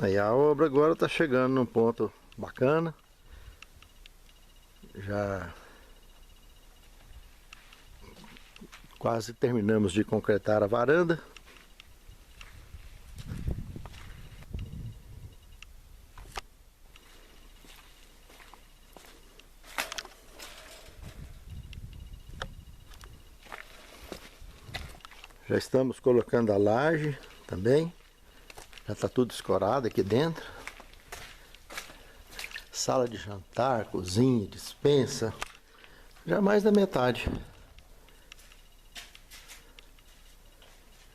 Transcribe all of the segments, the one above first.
Aí a obra agora está chegando num ponto bacana. Já quase terminamos de concretar a varanda. Já estamos colocando a laje também. Já está tudo escorado aqui dentro. Sala de jantar, cozinha, despensa. Já mais da metade.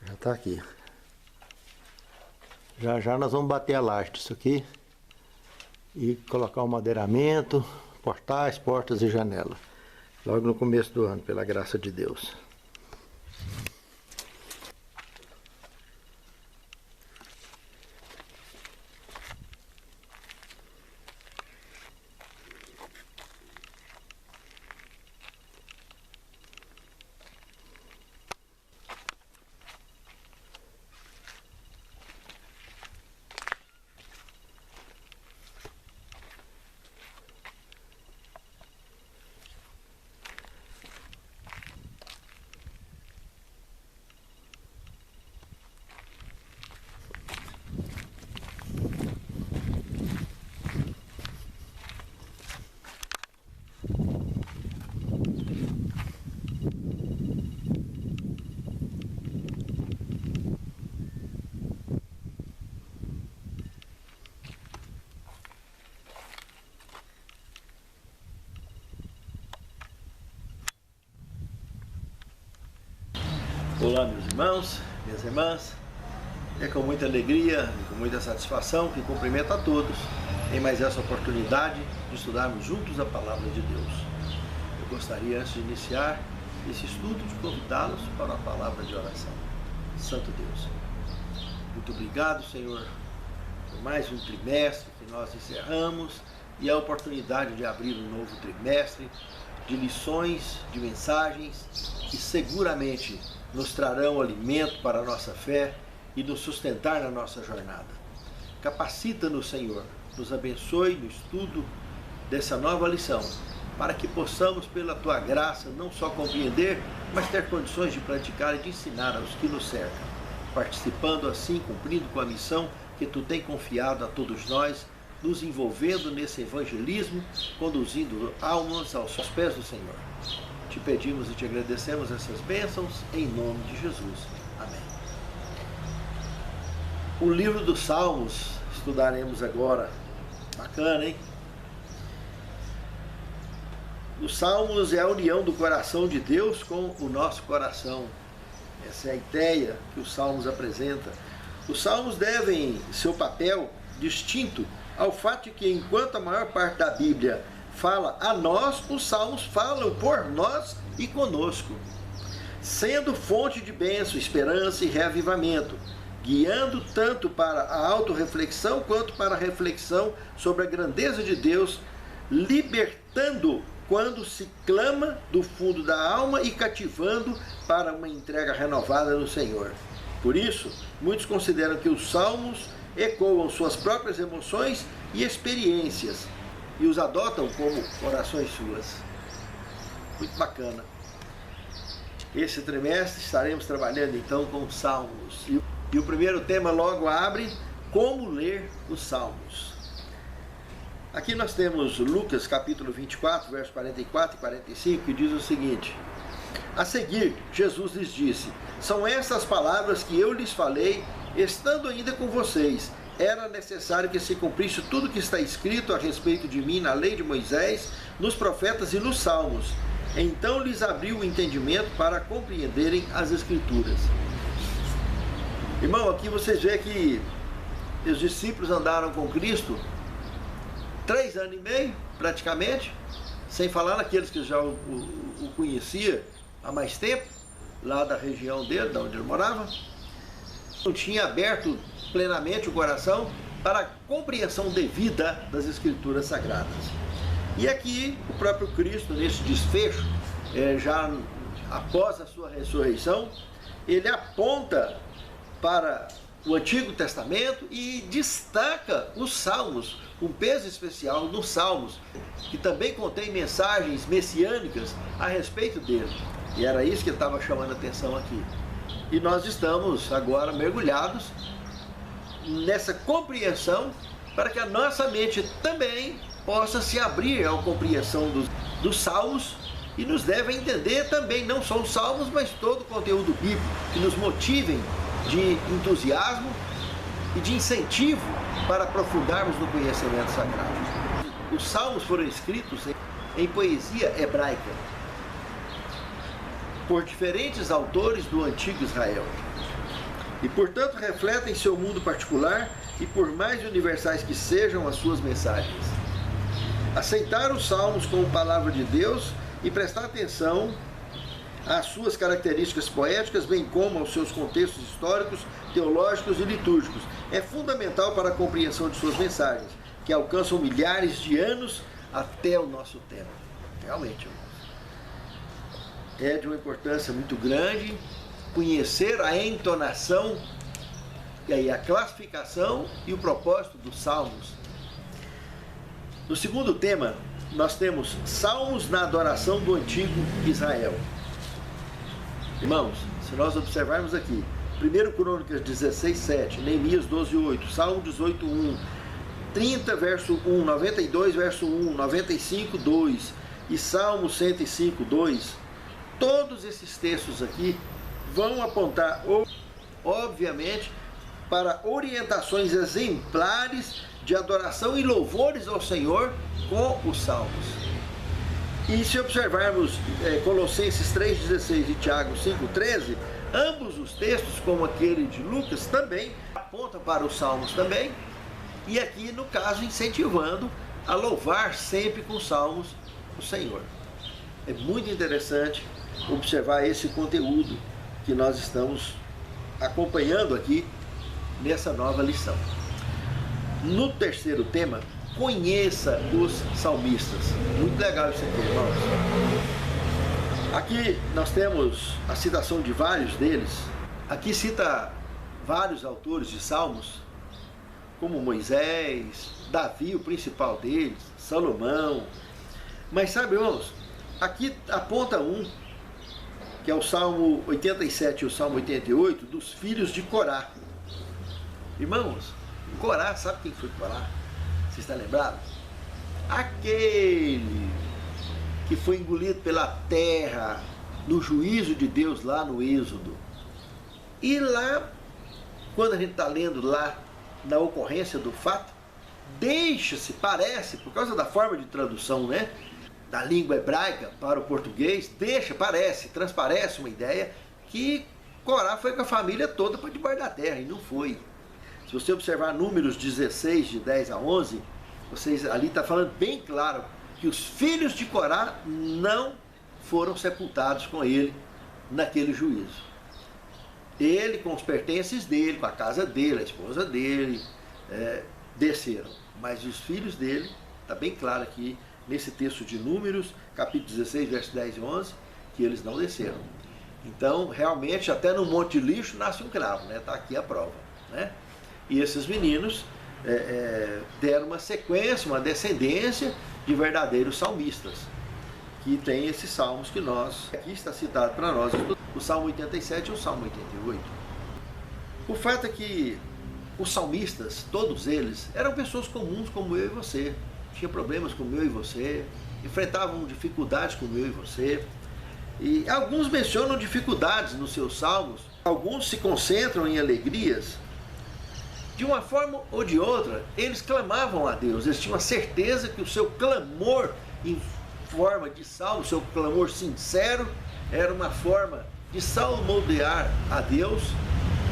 Já está aqui. Já já nós vamos bater a laje disso aqui. E colocar o madeiramento, portais, portas e janelas. Logo no começo do ano, pela graça de Deus. Olá, meus irmãos, minhas irmãs. É com muita alegria e com muita satisfação que cumprimento a todos em mais essa oportunidade de estudarmos juntos a Palavra de Deus. Eu gostaria, antes de iniciar esse estudo, de convidá-los para a palavra de oração. Santo Deus, muito obrigado, Senhor, por mais um trimestre que nós encerramos e a oportunidade de abrir um novo trimestre de lições, de mensagens que seguramente nos trarão alimento para a nossa fé e nos sustentar na nossa jornada. Capacita-nos, Senhor, nos abençoe no estudo dessa nova lição, para que possamos, pela Tua graça, não só compreender, mas ter condições de praticar e de ensinar aos que nos cercam, participando assim, cumprindo com a missão que Tu tem confiado a todos nós, nos envolvendo nesse evangelismo, conduzindo almas aos pés do Senhor. Te pedimos e te agradecemos essas bênçãos, em nome de Jesus. Amém. O livro dos Salmos, estudaremos agora. Bacana, hein? Os Salmos é a união do coração de Deus com o nosso coração. Essa é a ideia que os Salmos apresentam. Os Salmos devem seu papel distinto ao fato de que, enquanto a maior parte da Bíblia fala a nós, os Salmos falam por nós e conosco, sendo fonte de bênção, esperança e reavivamento, guiando tanto para a autorreflexão quanto para a reflexão sobre a grandeza de Deus, libertando quando se clama do fundo da alma e cativando para uma entrega renovada no Senhor. Por isso, muitos consideram que os Salmos ecoam suas próprias emoções e experiências e os adotam como orações suas. Muito bacana. Esse trimestre estaremos trabalhando então com os Salmos. E o primeiro tema logo abre: como ler os Salmos. Aqui nós temos Lucas capítulo 24, versos 44 e 45, que diz o seguinte: a seguir, Jesus lhes disse: são essas palavras que eu lhes falei, estando ainda com vocês. Era necessário que se cumprisse tudo que está escrito a respeito de mim na lei de Moisés, nos profetas e nos salmos. Então lhes abriu o entendimento para compreenderem as Escrituras. Irmão, aqui vocês veem que os discípulos andaram com Cristo 3 anos e meio, praticamente, sem falar naqueles que já o conhecia há mais tempo, lá da região dele, da onde ele morava. Não tinha aberto plenamente o coração para a compreensão devida das Escrituras Sagradas. E aqui o próprio Cristo, nesse desfecho, já após a sua ressurreição, ele aponta para o Antigo Testamento e destaca os Salmos, um peso especial nos Salmos, que também contém mensagens messiânicas a respeito dele. E era isso que estava chamando a atenção aqui. E nós estamos agora mergulhados nessa compreensão para que a nossa mente também possa se abrir à compreensão dos Salmos e nos deve entender também não só os Salmos, mas todo o conteúdo bíblico que nos motivem de entusiasmo e de incentivo para aprofundarmos no conhecimento sagrado. Os Salmos foram escritos em poesia hebraica por diferentes autores do antigo Israel e, portanto, refletem seu mundo particular e, por mais universais que sejam as suas mensagens. Aceitar os Salmos como palavra de Deus e prestar atenção às suas características poéticas, bem como aos seus contextos históricos, teológicos e litúrgicos, é fundamental para a compreensão de suas mensagens, que alcançam milhares de anos até o nosso tempo. Realmente, é de uma importância muito grande conhecer a entonação e aí a classificação e o propósito dos Salmos. No segundo tema, nós temos Salmos na adoração do antigo Israel. Irmãos, se nós observarmos aqui, 1 Crônicas 16:7, Neemias 12:8, Salmo 18:1, 30, verso 1, 92, verso 1, 95:2 e Salmo 105:2, todos esses textos aqui vão apontar, obviamente, para orientações exemplares de adoração e louvores ao Senhor com os Salmos. E se observarmos Colossenses 3,16 e Tiago 5,13, ambos os textos, como aquele de Lucas, também apontam para os Salmos também, e aqui, no caso, incentivando a louvar sempre com Salmos o Senhor. É muito interessante observar esse conteúdo que nós estamos acompanhando aqui nessa nova lição. No terceiro tema, conheça os salmistas. Muito legal isso aqui, irmãos. Aqui nós temos a citação de vários deles. Aqui cita vários autores de salmos, como Moisés, Davi, o principal deles, Salomão. Mas sabe, irmãos, aqui aponta um, que é o Salmo 87 e o Salmo 88, dos filhos de Corá. Irmãos, Corá, sabe quem foi Corá? Você está lembrado? Aquele que foi engolido pela terra no juízo de Deus lá no Êxodo. E lá, quando a gente está lendo lá na ocorrência do fato, deixa-se, parece, por causa da forma de tradução, né, da língua hebraica para o português, transparece uma ideia que Corá foi com a família toda para debaixo da terra, e não foi. Se você observar Números 16, de 10 a 11, ali está falando bem claro que os filhos de Corá não foram sepultados com ele naquele juízo. Ele, com os pertences dele, com a casa dele, a esposa dele, desceram. Mas os filhos dele, está bem claro aqui, nesse texto de Números, capítulo 16, versos 10 e 11, que eles não desceram. Então, realmente, até no monte de lixo nasce um cravo, né? Está aqui a prova, né? E esses meninos deram uma sequência, uma descendência de verdadeiros salmistas, que tem esses salmos que aqui está citado para nós, o Salmo 87 e o Salmo 88. O fato é que os salmistas, todos eles, eram pessoas comuns como eu e você, tinham problemas como eu e você, enfrentavam dificuldades como eu e você, e alguns mencionam dificuldades nos seus salmos, alguns se concentram em alegrias. De uma forma ou de outra, eles clamavam a Deus, eles tinham a certeza que o seu clamor em forma de salmo, o seu clamor sincero, era uma forma de salmodiar a Deus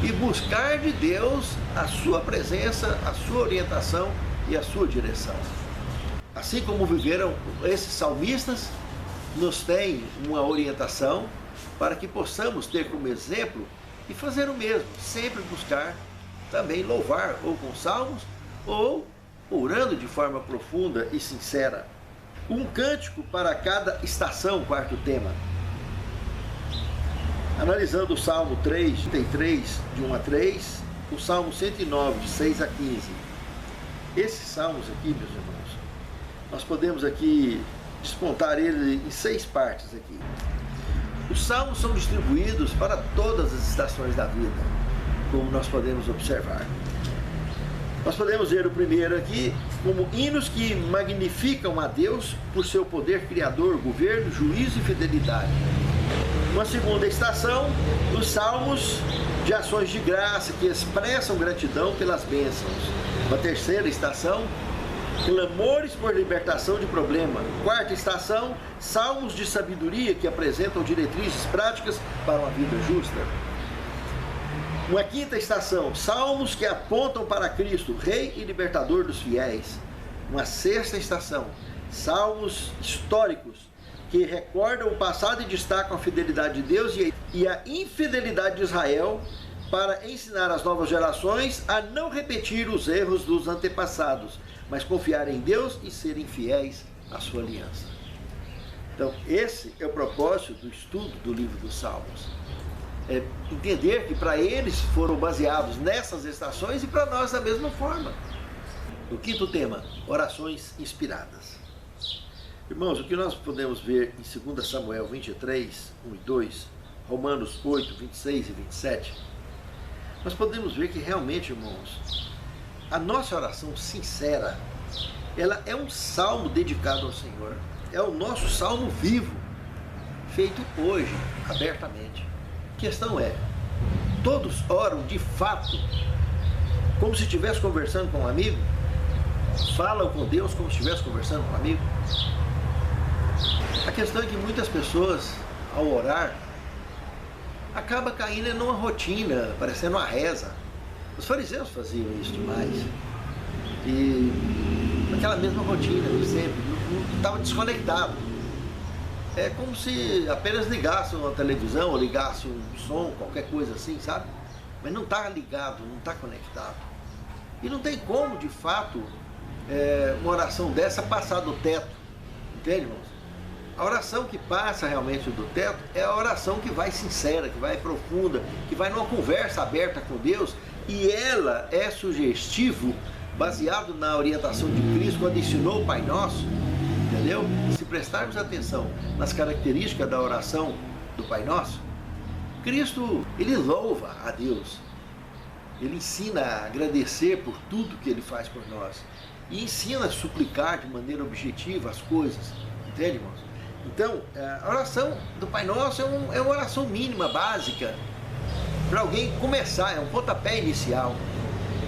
e buscar de Deus a sua presença, a sua orientação e a sua direção. Assim como viveram esses salmistas, nos tem uma orientação para que possamos ter como exemplo e fazer o mesmo, sempre buscar também louvar, ou com salmos, ou orando de forma profunda e sincera. Um cântico para cada estação, quarto tema. Analisando o Salmo 3, 33, de 1 a 3, o Salmo 109, de 6 a 15. Esses salmos aqui, meus irmãos, nós podemos aqui despontar ele em 6 partes aqui. Os salmos são distribuídos para todas as estações da vida, como nós podemos observar. Nós podemos ver o primeiro aqui como hinos que magnificam a Deus por seu poder criador, governo, juízo e fidelidade. Uma segunda estação, os salmos de ações de graça que expressam gratidão pelas bênçãos. Uma terceira estação, clamores por libertação de problema. Quarta estação, salmos de sabedoria que apresentam diretrizes práticas para uma vida justa. Uma quinta estação, salmos que apontam para Cristo, Rei e Libertador dos fiéis. Uma sexta estação, salmos históricos que recordam o passado e destacam a fidelidade de Deus e a infidelidade de Israel para ensinar as novas gerações a não repetir os erros dos antepassados, mas confiar em Deus e serem fiéis à sua aliança. Então, esse é o propósito do estudo do livro dos Salmos. É entender que para eles foram baseados nessas estações e para nós da mesma forma. O quinto tema, orações inspiradas. Irmãos, o que nós podemos ver em 2 Samuel 23, 1 e 2, Romanos 8, 26 e 27, nós podemos ver que realmente, irmãos, a nossa oração sincera, ela é um salmo dedicado ao Senhor. É o nosso salmo vivo, feito hoje, abertamente. A questão é, todos oram de fato, como se estivesse conversando com um amigo? Falam com Deus como se estivesse conversando com um amigo? A questão é que muitas pessoas, ao orar, acabam caindo numa rotina, parecendo uma reza. Os fariseus faziam isso demais. E aquela mesma rotina de sempre, não estava desconectado. É como se apenas ligasse uma televisão, ou ligasse um som, qualquer coisa assim, sabe? Mas não está ligado, não está conectado. E não tem como, de fato, uma oração dessa passar do teto. Entende, irmãos? A oração que passa realmente do teto é a oração que vai sincera, que vai profunda, que vai numa conversa aberta com Deus, e ela é sugestivo, baseado na orientação de Cristo, quando ensinou o Pai Nosso, entendeu? Se prestarmos atenção nas características da oração do Pai Nosso, Cristo, ele louva a Deus, ele ensina a agradecer por tudo que ele faz por nós, e ensina a suplicar de maneira objetiva as coisas, entende, irmãos? Então, a oração do Pai Nosso é uma oração mínima, básica, para alguém começar, é um pontapé inicial.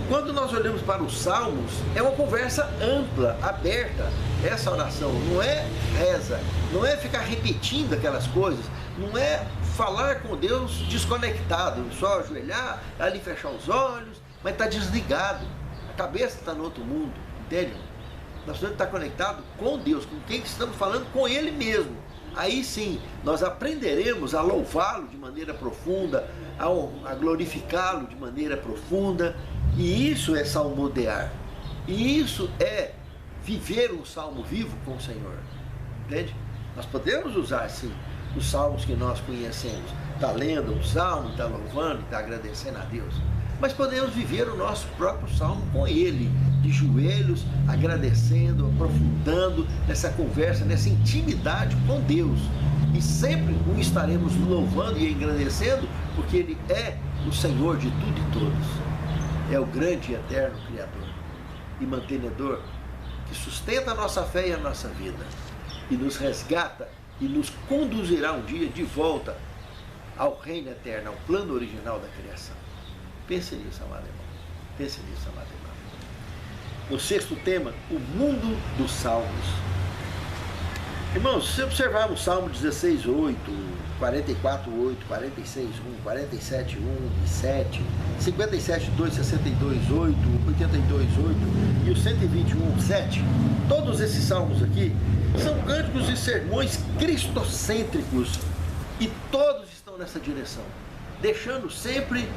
Quando nós olhamos para os Salmos, é uma conversa ampla, aberta. Essa oração não é reza, não é ficar repetindo aquelas coisas, não é falar com Deus desconectado, só ajoelhar, ali fechar os olhos, mas está desligado, a cabeça está no outro mundo, entende? Nós temos que estar conectados com Deus, com quem estamos falando, com Ele mesmo. Aí sim, nós aprenderemos a louvá-lo de maneira profunda, a glorificá-lo de maneira profunda, e isso é salmodiar. E isso é viver um salmo vivo com o Senhor. Entende? Nós podemos usar, sim, os salmos que nós conhecemos. Está lendo um salmo, está louvando, está agradecendo a Deus. Mas podemos viver o nosso próprio salmo com Ele, de joelhos, agradecendo, aprofundando nessa conversa, nessa intimidade com Deus. E sempre o estaremos louvando e agradecendo, porque Ele é o Senhor de tudo e todos. É o grande e eterno Criador e mantenedor que sustenta a nossa fé e a nossa vida, e nos resgata e nos conduzirá um dia de volta ao reino eterno, ao plano original da criação. Pense nisso, amado irmão. Pense nisso, amado irmão. No sexto tema, o mundo dos salmos. Irmãos, se observarmos o Salmo 16, 8, 44, 8, 46, 1, 47, 1 e 7, 57, 2, 62, 8, 82, 8 e o 121, 7, todos esses salmos aqui são cânticos e sermões cristocêntricos, e todos estão nessa direção, deixando sempre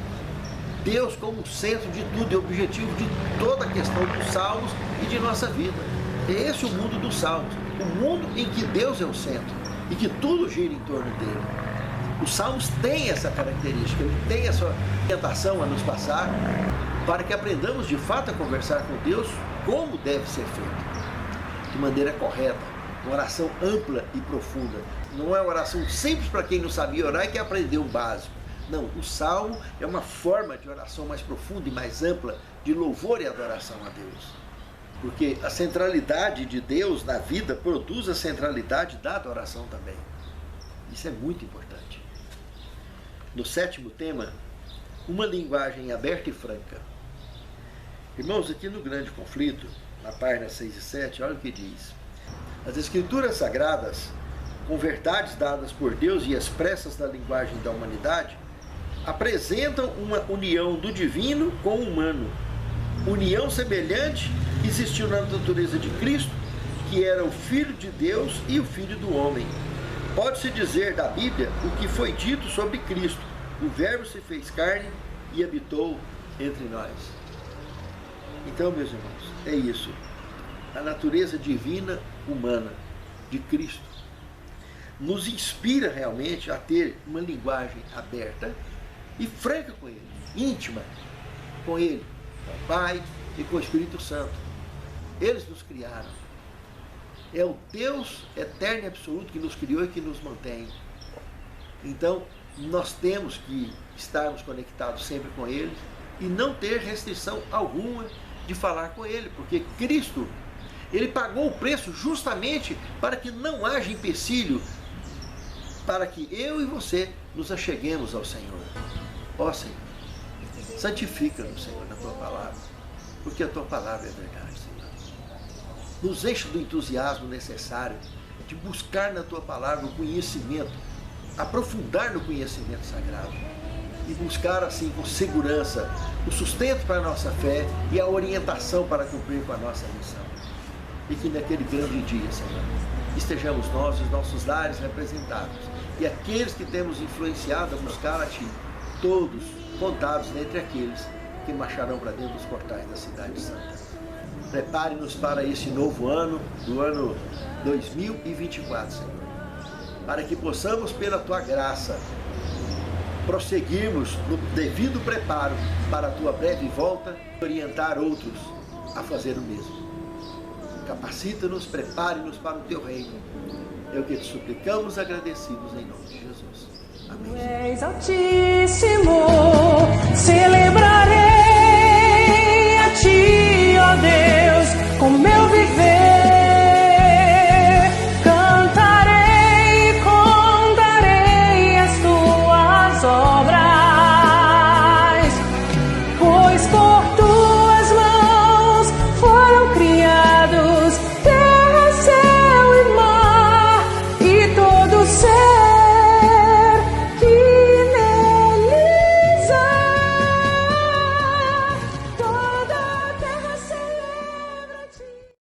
Deus como centro de tudo e objetivo de toda a questão dos salmos e de nossa vida. Esse é o mundo dos salmos, o mundo em que Deus é o centro e que tudo gira em torno dele. Os salmos têm essa característica, ele tem essa orientação a nos passar para que aprendamos de fato a conversar com Deus como deve ser feito, de maneira correta, uma oração ampla e profunda. Não é uma oração simples para quem não sabia orar e quer aprender o básico. Não, o salmo é uma forma de oração mais profunda e mais ampla, de louvor e adoração a Deus. Porque a centralidade de Deus na vida produz a centralidade da adoração também. Isso é muito importante. No 7º tema, uma linguagem aberta e franca. Irmãos, aqui no Grande Conflito, na página 6 e 7, olha o que diz. As Escrituras Sagradas, com verdades dadas por Deus e expressas na linguagem da humanidade, apresentam uma união do divino com o humano. União semelhante existiu na natureza de Cristo, que era o Filho de Deus e o Filho do homem. Pode-se dizer da Bíblia o que foi dito sobre Cristo. O Verbo se fez carne e habitou entre nós. Então, meus irmãos, é isso. A natureza divina, humana, de Cristo, nos inspira realmente a ter uma linguagem aberta e franca com Ele, íntima com Ele, com o Pai e com o Espírito Santo. Eles nos criaram. É o Deus eterno e absoluto que nos criou e que nos mantém. Então, nós temos que estarmos conectados sempre com Ele e não ter restrição alguma de falar com Ele, porque Cristo, Ele pagou o preço justamente para que não haja empecilho, para que eu e você nos acheguemos ao Senhor. Ó Senhor, santifica-nos, Senhor, na Tua palavra, porque a Tua palavra é verdade, Senhor. Nos enche do entusiasmo necessário de buscar na Tua palavra o conhecimento, aprofundar no conhecimento sagrado e buscar assim com segurança o sustento para a nossa fé e a orientação para cumprir com a nossa missão. E que naquele grande dia, Senhor, estejamos nós e os nossos lares representados e aqueles que temos influenciado a buscar a Ti, todos contados entre aqueles que marcharão para dentro dos portais da Cidade Santa. Prepare-nos para esse novo ano, do ano 2024, Senhor, para que possamos, pela Tua graça, prosseguirmos no devido preparo para a Tua breve volta e orientar outros a fazer o mesmo. Capacita-nos, prepare-nos para o Teu reino. É o que te suplicamos, agradecidos em nome de Jesus. Amém. Tu és Altíssimo, celebra